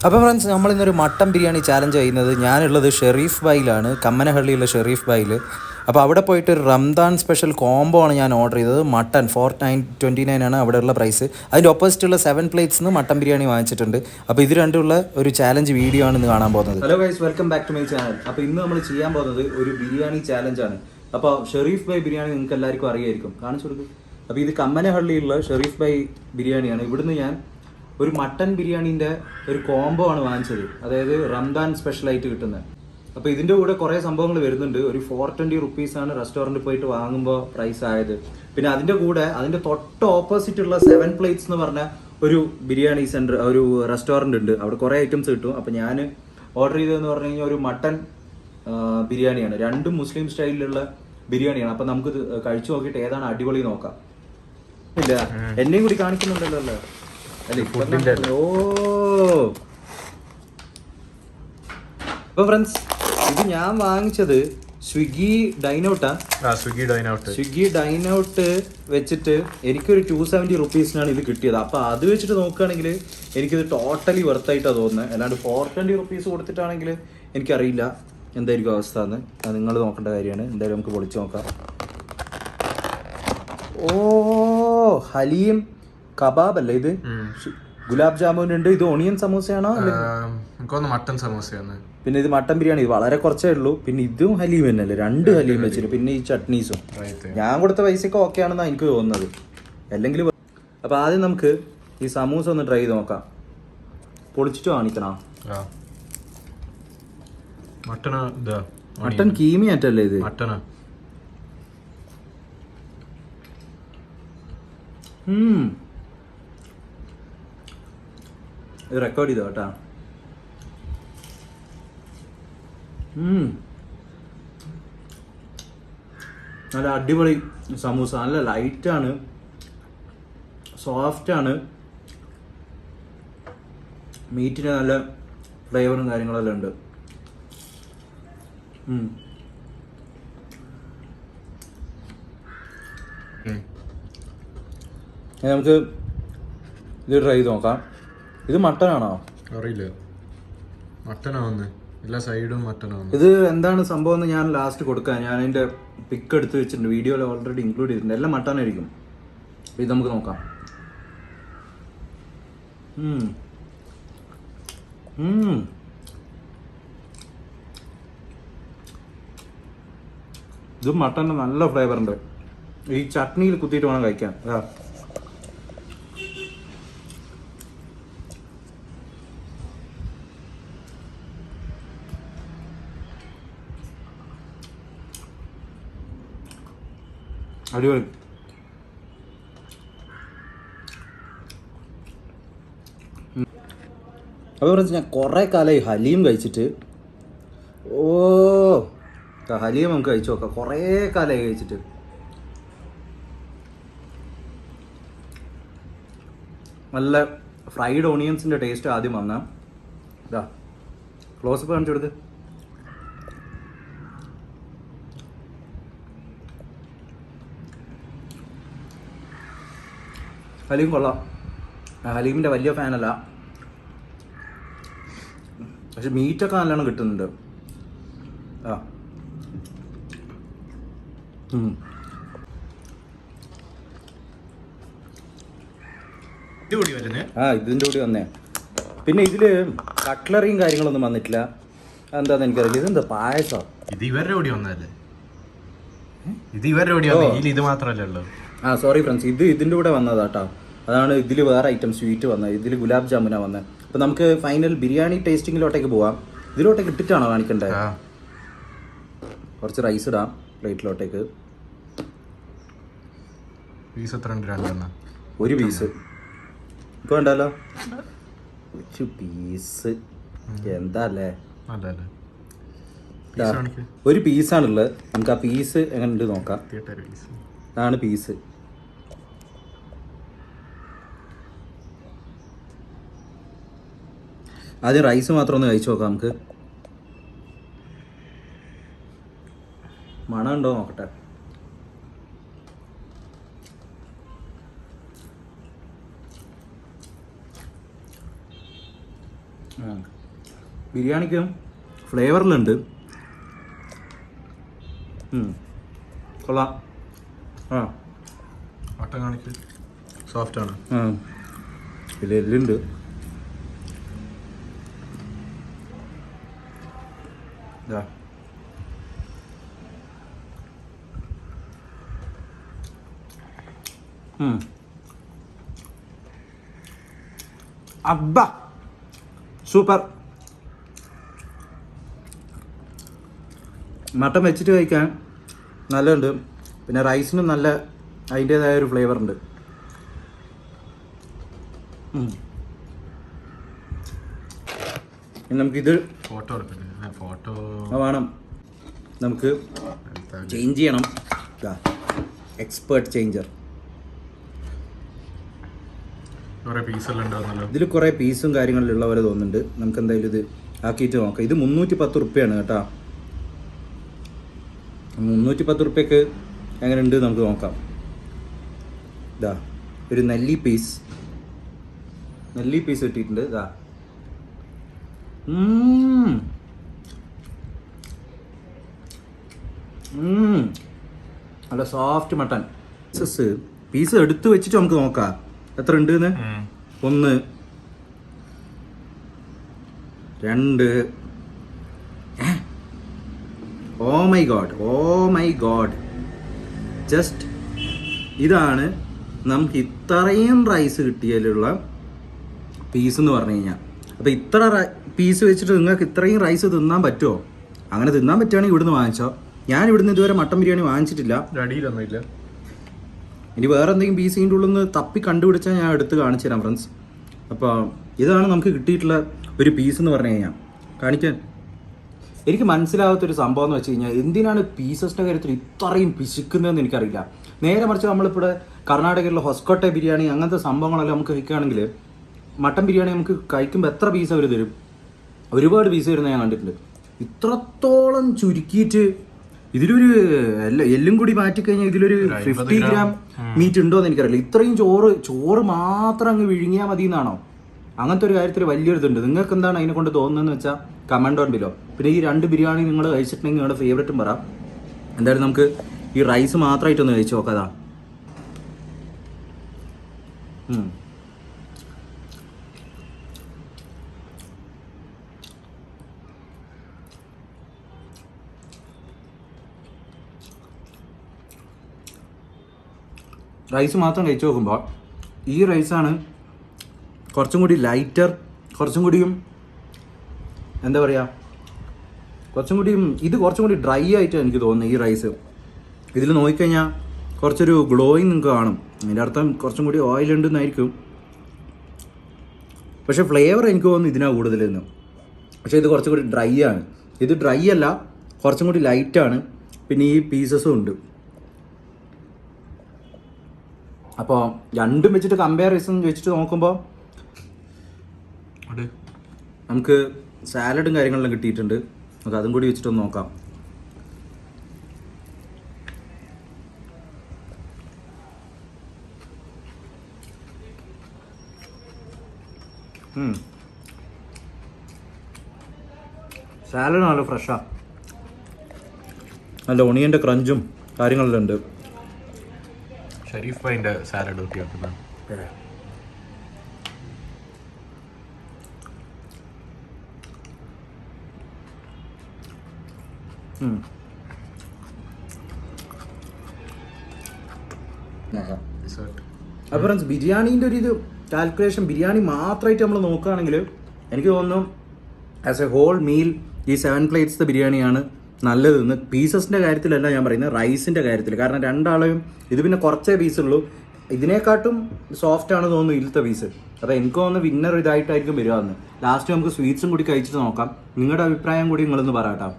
അപ്പോൾ friends, നമ്മളിന്നൊരു mutton biryani challenge ചെയ്യുന്നത് ഞാനുള്ളത് ഷെറീഫ് ബായിലാണ്, കമ്മനഹള്ളിയുള്ള ഷെറീഫ് ബായിൽ. അപ്പോൾ അവിടെ പോയിട്ട് ഒരു റംദാൻ സ്പെഷ്യൽ കോംബോ ആണ് ഞാൻ ഓർഡർ ചെയ്തത്. മട്ടൻ 429 ആണ് അവിടെയുള്ള പ്രൈസ്. അതിൻ്റെ ഓപ്പോസിറ്റുള്ള 7 പ്ലേറ്റ്സ് നിന്ന് മട്ടൻ ബിരിയാണി വാങ്ങിച്ചിട്ടുണ്ട്. അപ്പോൾ ഇത് രണ്ടുമുള്ള ഒരു ചാലഞ്ച് വീഡിയോ ആണ് ഇന്ന് കാണാൻ പോകുന്നത്. Hello guys, welcome back to my channel. അപ്പോൾ ഇന്ന് നമ്മൾ ചെയ്യാൻ പോകുന്നത് ഒരു ബിരിയാണി ചാലഞ്ചാണ്. അപ്പോൾ ഷെറീഫ് ബൈ ബിരിയാണി നിങ്ങൾക്ക് എല്ലാവർക്കും അറിയായിരിക്കും, കാണിച്ചു കൊടുക്കും. അപ്പോൾ ഇത് കമ്മനഹള്ളിയുള്ള ഷെറീഫ് ബൈ ബിരിയാണിയാണ്. ഇവിടുന്ന് ഞാൻ ഒരു മട്ടൻ ബിരിയാണീൻ്റെ ഒരു കോംബോ ആണ് വാങ്ങിച്ചത്, അതായത് റംദാൻ സ്പെഷ്യലായിട്ട് കിട്ടുന്നത്. അപ്പോൾ ഇതിൻ്റെ കൂടെ കുറേ സംഭവങ്ങൾ വരുന്നുണ്ട്. ഒരു 420 റുപ്പീസാണ് റെസ്റ്റോറൻറ്റിൽ പോയിട്ട് വാങ്ങുമ്പോൾ പ്രൈസ് ആയത്. പിന്നെ അതിൻ്റെ കൂടെ അതിൻ്റെ തൊട്ട് ഓപ്പോസിറ്റ് ഉള്ള 7 പ്ലേറ്റ്സ് എന്ന് പറഞ്ഞ ഒരു ബിരിയാണി സെൻറ്റർ, ഒരു റെസ്റ്റോറൻറ്റ് ഉണ്ട്. അവിടെ കുറേ ഐറ്റംസ് കിട്ടും. അപ്പോൾ ഞാൻ ഓർഡർ ചെയ്തതെന്ന് പറഞ്ഞു കഴിഞ്ഞാൽ ഒരു മട്ടൻ ബിരിയാണിയാണ്. രണ്ടും മുസ്ലിം സ്റ്റൈലിലുള്ള ബിരിയാണിയാണ്. അപ്പോൾ നമുക്ക് കഴിച്ചു നോക്കിയിട്ട് ഏതാണ് അടിപൊളി നോക്കാം. ഇല്ല, എന്നെയും കൂടി കാണിക്കുന്നുണ്ടല്ലോ അല്ലേ? ഓ, അപ്പൊ ഫ്രണ്ട്സ്, ഇത് ഞാൻ വാങ്ങിച്ചത് സ്വിഗ്ഗി ഡൈനൗട്ട് വെച്ചിട്ട് എനിക്കൊരു 270 റുപ്പീസിനാണ് ഇത് കിട്ടിയത്. അപ്പൊ അത് വെച്ചിട്ട് നോക്കുകയാണെങ്കിൽ എനിക്കിത് ടോട്ടലി വെർത്തായിട്ടാണ് തോന്നുന്നത്. അല്ലാണ്ട് 420 റുപ്പീസ് കൊടുത്തിട്ടാണെങ്കിൽ എനിക്കറിയില്ല എന്തായിരിക്കും അവസ്ഥ എന്ന്. അത് നിങ്ങൾ നോക്കേണ്ട കാര്യമാണ്. എന്തായാലും നമുക്ക് പൊളിച്ച് നോക്കാം. ഓ, ഹലീം കബാബ് അല്ലേ ഇത്? ഗുലാബ് ജാമുൻ ഉണ്ട്. ഇത് ഓണിയൻ സമൂസയാണോ? മട്ടൻ സമൂസയാണ്. പിന്നെ ഇത് മട്ടൻ ബിരിയാണി. ഇത് വളരെ കുറച്ചേ ഉള്ളൂ. പിന്നെ ഇതും ഹലീം തന്നെയല്ലേ, 2 ഹലീം വെച്ചിട്ട്. പിന്നെ ഈ ചട്നീസും ഞാൻ കൊടുത്ത പൈസക്ക് ഓക്കെ ആണെന്നാണ് എനിക്ക് തോന്നുന്നത്. അല്ലെങ്കിൽ അപ്പൊ ആദ്യം നമുക്ക് ഈ സമൂസ ഒന്ന് ട്രൈ ചെയ്ത് നോക്കാം. പൊളിച്ചിട്ട് കാണിക്കണം. മട്ടൻ കീമി ആറ്റല്ലേ ഇത്? മട്ടനാ. ഇത് റെക്കോർഡ് ചെയ്തോ കേട്ടാ. നല്ല അടിപൊളി സമൂസ. നല്ല ലൈറ്റാണ്, സോഫ്റ്റാണ്. മീറ്റിന് നല്ല ഫ്ലേവറും കാര്യങ്ങളെല്ലാം ഉണ്ട്. നമുക്ക് ഇത് ട്രൈ ചെയ്ത് നോക്കാം. ഇത് മട്ടനാണോ? അറിയില്ല, മട്ടനാവുന്നേ. എല്ലാ സൈഡും മട്ടനാവുന്നു. ഇത് എന്താണ് സംഭവം എന്ന് ഞാൻ ലാസ്റ്റ് കൊടുക്കാം. ഞാൻ അതിൻ്റെ പിക്ക് എടുത്ത് വെച്ചിട്ടുണ്ട്, വീഡിയോയിൽ ഓൾറെഡി ഇൻക്ലൂഡ് ചെയ്തിട്ടുണ്ട്. എല്ലാം മട്ടനായിരിക്കും. ഇത് നമുക്ക് നോക്കാം. ഇത് മട്ടൻ്റെ നല്ല ഫ്ലേവർ ഉണ്ട്. ഈ ചട്നിയിൽ കുത്തിയിട്ട് വേണം കഴിക്കാൻ. അടിപൊളി. അപ്പോൾ പറഞ്ഞാൽ ഞാൻ കുറേ കാലമായി ഹലീം കഴിച്ചിട്ട്. ഓ, ഹലീം നമുക്ക് കഴിച്ചു നോക്കാം. കുറേ കാലമായി കഴിച്ചിട്ട്. നല്ല ഫ്രൈഡ് ഓണിയൻസിൻ്റെ ടേസ്റ്റ് ആദ്യം വന്നാൽ. ഇതാ ക്ലോസപ്പ് കാണിച്ചു കൊടുത്ത്. ഹലീം കൊള്ളാം. ഹലീമിൻ്റെ വലിയ ഫാനല്ല, പക്ഷെ മീറ്റൊക്കെ നല്ലോണം കിട്ടുന്നുണ്ട്. ഇതിൻ്റെ കൂടി വന്നേ. പിന്നെ ഇതില് കട്ട്ലറിയും കാര്യങ്ങളൊന്നും വന്നിട്ടില്ല. എന്താന്ന് എനിക്കറിയില്ല. ഇതെന്താ പായസം? ഇത് ഇവരുടെ കൂടി വന്നതല്ലേ? ഇത് മാത്രമല്ലേ ഉള്ളൂ. സോറി ഫ്രണ്ട്സ്, ഇത് ഇതിൻ്റെ കൂടെ വന്നതാട്ടോ. അതാണ് ഇതിൽ വേറെ ഐറ്റം സ്വീറ്റ് വന്നത്. ഇതിൽ ഗുലാബ് ജാമുനാണ് വന്നത്. അപ്പോൾ നമുക്ക് ഫൈനൽ ബിരിയാണി ടേസ്റ്റിങ്ങിലോട്ടേക്ക് പോവാം. ഇതിലോട്ടേക്ക് ഇട്ടിട്ടാണോ കാണിക്കണ്ടേ? കുറച്ച് റൈസ് ഇടാം പ്ലേറ്റിലോട്ടേക്ക്. പീസ് എത്ര ഉണ്ട്? 2 ഒരു പീസ് ഇപ്പോൾ വേണ്ടല്ലോ. ഒരു പീസ് എന്താ അല്ലേ? ഒരു പീസാണുള്ളത്. നമുക്ക് ആ പീസ് എങ്ങനെ ഉണ്ട് നോക്കാം. അതാണ് പീസ്. ആദ്യം റൈസ് മാത്രം ഒന്ന് കഴിച്ചു നോക്കാം നമുക്ക്. മണം ഉണ്ടോ നോക്കട്ടെ. ബിരിയാണിക്ക് ഫ്ലേവറിലുണ്ട്. കൊള്ളാം. ആ മട്ടൻ കാണിക്ക്. സോഫ്റ്റ് ആണ്. ഇതിൽ എല്ലുണ്ട്. ഇതാ അബ്ബ സൂപ്പർ. മട്ടൻ വെച്ചിട്ട് കഴിക്കാൻ നല്ലതുണ്ട്. പിന്നെ റൈസിനും നല്ല അതിൻ്റേതായ ഒരു ഫ്ലേവർ ഉണ്ട്. നമുക്കിത് ഫോട്ടോ എടുക്കണ്ടേ? ഫോട്ടോ വേണം, നമുക്ക് ചേഞ്ച് ചെയ്യണം. Expert changer. കുറേ പീസെല്ലാം ഉണ്ടാവുന്നല്ലോ. ഇതിൽ കുറേ പീസും കാര്യങ്ങളിലുള്ള പോലെ തോന്നുന്നുണ്ട്. നമുക്ക് എന്തായാലും ഇത് ആക്കിയിട്ട് നോക്കാം. ഇത് 310 റുപ്യാണ് കേട്ടോ. 310 റുപ്യക്ക് എങ്ങനെ ഉണ്ട് നമുക്ക് നോക്കാം. ഇതാ ഒരു നെല്ലി പീസ് കിട്ടിയിട്ടുണ്ട്. ഇതാ നല്ല സോഫ്റ്റ് മട്ടൺ പീസ് എടുത്ത് വെച്ചിട്ട് നമുക്ക് നോക്കാം എത്ര ഉണ്ട് എന്ന്. 1 2. ഓ മൈ ഗോഡ് ജസ്റ്റ് ഇതാണ് നമുക്ക് ഇത്രയും റൈസ് കിട്ടിയതിലുള്ള പീസ് എന്ന് പറഞ്ഞു കഴിഞ്ഞാൽ. അപ്പോൾ ഇത്ര പീസ് വെച്ചിട്ട് നിങ്ങൾക്ക് ഇത്രയും റൈസ് തിന്നാൻ പറ്റുമോ? അങ്ങനെ തിന്നാൻ പറ്റുകയാണെങ്കിൽ ഇവിടുന്ന് വാങ്ങിച്ചോ. ഞാൻ ഇവിടുന്ന് ഇതുവരെ മട്ടൻ ബിരിയാണി വാങ്ങിച്ചിട്ടില്ല. അടിയിലൊന്നുമില്ല. ഇനി വേറെ എന്തെങ്കിലും പീസ് ഇതിൻ്റെ ഉള്ളിൽ നിന്ന് തപ്പി കണ്ടുപിടിച്ചാൽ ഞാൻ എടുത്ത് കാണിച്ചു തരാം ഫ്രണ്ട്സ്. അപ്പോൾ ഇതാണ് നമുക്ക് കിട്ടിയിട്ടുള്ള ഒരു പീസ് എന്ന് പറഞ്ഞു കഴിഞ്ഞാൽ. കാണിക്കാൻ എനിക്ക് മനസ്സിലാവാത്തൊരു സംഭവം എന്ന് വെച്ച് കഴിഞ്ഞാൽ എന്തിനാണ് പീസസിൻ്റെ കാര്യത്തിൽ ഇത്രയും പിശുക്കുന്നതെന്ന് എനിക്കറിയില്ല. നേരെ മറിച്ച് നമ്മളിപ്പോൾ കർണാടകയിലുള്ള ഹൊസ്കോട്ടെ ബിരിയാണി അങ്ങനത്തെ സംഭവങ്ങളെല്ലാം നമുക്ക് കഴിക്കുകയാണെങ്കിൽ മട്ടൻ ബിരിയാണി നമുക്ക് കഴിക്കുമ്പോൾ എത്ര പീസ് അവർ തരും? ഒരുപാട് പീസ് വരുന്നത് ഞാൻ കണ്ടിട്ടുണ്ട്. ഇത്രത്തോളം ചുരുക്കിയിട്ട് ഇതിലൊരു എല്ലും കൂടി മാറ്റിക്കഴിഞ്ഞാൽ ഇതിലൊരു 50 ഗ്രാം മീറ്റ് ഉണ്ടോ എന്ന് എനിക്കറിയില്ല. ഇത്രയും ചോറ് മാത്രം അങ്ങ് വിഴുങ്ങിയാൽ മതി എന്നാണോ? അങ്ങനത്തെ ഒരു കാര്യത്തിൽ വലിയൊരു ഇതുണ്ട്. നിങ്ങൾക്ക് എന്താണ് അതിനെ കൊണ്ട് തോന്നുന്നതെന്ന് വെച്ചാൽ കമൻറ്റ് ഓൺ ബിലോ. പിന്നെ ഈ 2 ബിരിയാണി നിങ്ങൾ കഴിച്ചിട്ടുണ്ടെങ്കിൽ നിങ്ങളുടെ ഫേവറേറ്റും പറ. എന്തായാലും നമുക്ക് ഈ റൈസ് മാത്രമായിട്ടൊന്ന് കഴിച്ച് നോക്കാതാ. റൈസ് മാത്രം കഴിച്ചു നോക്കുമ്പോൾ ഈ റൈസാണ് കുറച്ചും കൂടി ലൈറ്റർ, കുറച്ചും കൂടിയും എന്താ പറയുക, ഇത് കുറച്ചും കൂടി ഡ്രൈ ആയിട്ട് എനിക്ക് തോന്നുന്നു. ഈ റൈസ് ഇതിൽ നോക്കിക്കഴിഞ്ഞാൽ കുറച്ചൊരു ഗ്ലോയിങ് നിങ്ങൾക്ക് കാണും. അതിൻ്റെ അർത്ഥം കുറച്ചും കൂടി ഓയിൽ ഉണ്ടെന്നായിരിക്കും. പക്ഷേ ഫ്ലേവർ എനിക്ക് തോന്നുന്നു ഇതിനാണ് കൂടുതലെന്ന്. പക്ഷേ ഇത് കുറച്ചും കൂടി ഡ്രൈ ആണ്. ഇത് ഡ്രൈ അല്ല, കുറച്ചും കൂടി ലൈറ്റാണ്. പിന്നെ ഈ പീസസും ഉണ്ട്. അപ്പോൾ രണ്ടും വെച്ചിട്ട് കമ്പയറിസൺ വെച്ചിട്ട് നോക്കുമ്പോൾ നമുക്ക് സാലഡും കാര്യങ്ങളെല്ലാം കിട്ടിയിട്ടുണ്ട്. നമുക്ക് അതും കൂടി വെച്ചിട്ടൊന്ന് നോക്കാം. സാലഡ് നല്ല ഫ്രഷാണ്. നല്ല ഒണിയൻ്റെ ക്രഞ്ചും കാര്യങ്ങളെല്ലാം ഉണ്ട്. ഷരീഫ് ഭായിൻ്റെ സാലഡ് ഒക്കെ ആക്കുന്ന അപ്പോൾ ഫ്രണ്ട്സ് ബിരിയാണീൻ്റെ ഒരു ഇത് കാൽക്കുലേഷൻ ബിരിയാണി മാത്രമായിട്ട് നമ്മൾ നോക്കുകയാണെങ്കിൽ എനിക്ക് തോന്നുന്നു ആസ് എ ഹോൾ മീൽ ഈ 7 പ്ലേറ്റ്സ് ബിരിയാണിയാണ് നല്ലതെന്ന്. പീസസിൻ്റെ കാര്യത്തിലല്ല ഞാൻ പറയുന്നത്, റൈസിൻ്റെ കാര്യത്തിൽ. കാരണം രണ്ടാളെയും ഇത് പിന്നെ കുറച്ചേ പീസുള്ളൂ. ഇതിനെക്കാട്ടും സോഫ്റ്റ് ആണ് തോന്നുന്നു ഇതിലത്തെ പീസ്. അപ്പോൾ എനിക്ക് തോന്നുന്നു വിന്നർ ഇതായിട്ടായിരിക്കും വരികയെന്ന്. ലാസ്റ്റ് നമുക്ക് സ്വീറ്റ്സും കൂടി കഴിച്ചിട്ട് നോക്കാം. നിങ്ങളുടെ അഭിപ്രായം കൂടി നിങ്ങളൊന്ന് പറയാട്ടോ.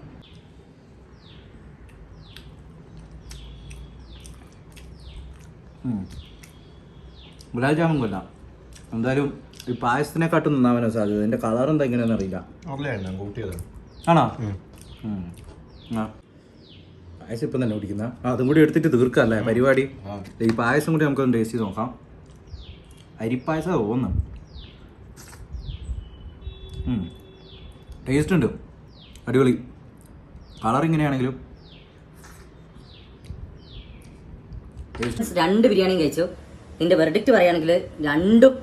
ഗുലാബ് ജാമുൻ കൊല്ലാം. എന്തായാലും ഈ പായസത്തിനെക്കാട്ടും നന്നാവാനോ സാധ്യത. എൻ്റെ കളർ എന്താ ഇങ്ങനെയെന്ന് അറിയില്ല. ആണോ? ആ പായസം ഇപ്പം തന്നെ കുടിക്കുന്ന അതും കൂടി എടുത്തിട്ട് തീർക്കല്ലേ പരിപാടി. ഈ പായസം കൂടി നമുക്കൊന്ന് ടേസ്റ്റ് ചെയ്ത് നോക്കാം. അരിപ്പായസം തോന്നുന്നു. ടേസ്റ്റ് ഉണ്ട്, അടിപൊളി. കളർ ഇങ്ങനെയാണെങ്കിലും രണ്ട് ബിരിയാണിയും കഴിച്ചു. ഇതിൻ്റെ വെർഡിക്റ്റ് പറയുകയാണെങ്കിൽ രണ്ടും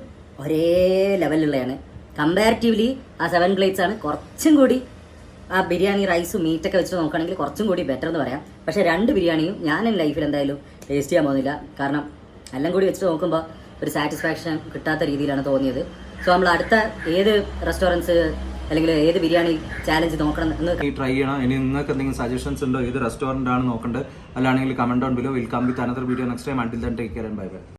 ഒരേ ലെവലിലുള്ളതാണ്. കമ്പാരിറ്റീവ്ലി ആ 7 പ്ലേറ്റ്സ് ആണ് കുറച്ചും കൂടി ആ ബിരിയാണി റൈസും മീറ്റൊക്കെ വെച്ച് നോക്കുകയാണെങ്കിൽ കുറച്ചും കൂടി ബെറ്റർ എന്ന് പറയാം. പക്ഷേ രണ്ട് ബിരിയാണിയും ഞാൻ എൻ്റെ ലൈഫിൽ എന്തായാലും ടേസ്റ്റ് ചെയ്യാൻ പോകുന്നില്ല. കാരണം എല്ലാം കൂടി വെച്ച് നോക്കുമ്പോൾ ഒരു സാറ്റിസ്ഫാക്ഷൻ കിട്ടാത്ത രീതിയിലാണ് തോന്നിയത്. സോ നമ്മൾ അടുത്ത ഏത് റെസ്റ്റോറൻറ്റ്സ് അല്ലെങ്കിൽ ഏത് ബിരിയാണി ചാലഞ്ച് നോക്കണം എന്ന് ട്രൈ ചെയ്യണം. ഇനി നിങ്ങൾക്ക് എന്തെങ്കിലും സജഷൻസ് ഉണ്ടോ, ഏത് റെസ്റ്റോറൻ്റ് ആണ് നോക്കേണ്ടത്, അല്ലാണെങ്കിൽ comment down below. Will come with another video next time. Until then take care and bye by.